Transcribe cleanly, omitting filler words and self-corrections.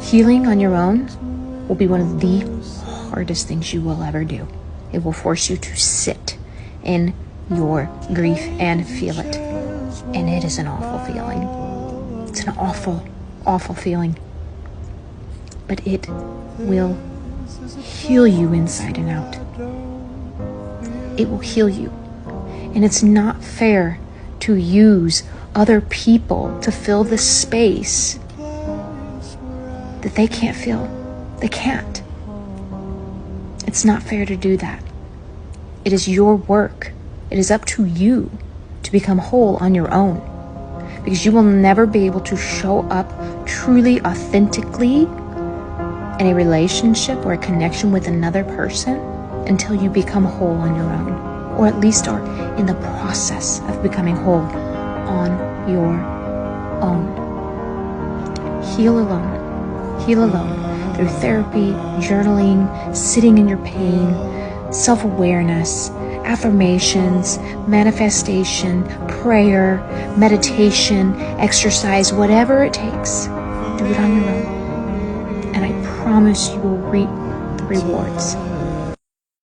Healing on your own will be one of the hardest things you will ever do. It will force you to sit in your grief and feel it. And it is an awful feeling. It's an awful, awful feeling. But it will heal you inside and out. It will heal you. And it's not fair to use other people to fill the space that they can't fill. They can't. It's not fair to do that. It is your work. It is up to you to become whole on your own, because you will never be able to show up truly, authentically in a relationship or a connection with another person until you become whole on your own, or at least are in the process of becoming whole on your own. Heal alone. Heal alone through therapy, journaling, sitting in your pain, self-awareness, affirmations, manifestation, prayer, meditation, exercise, whatever it takes. Do it on your own. And I promise you will reap the rewards.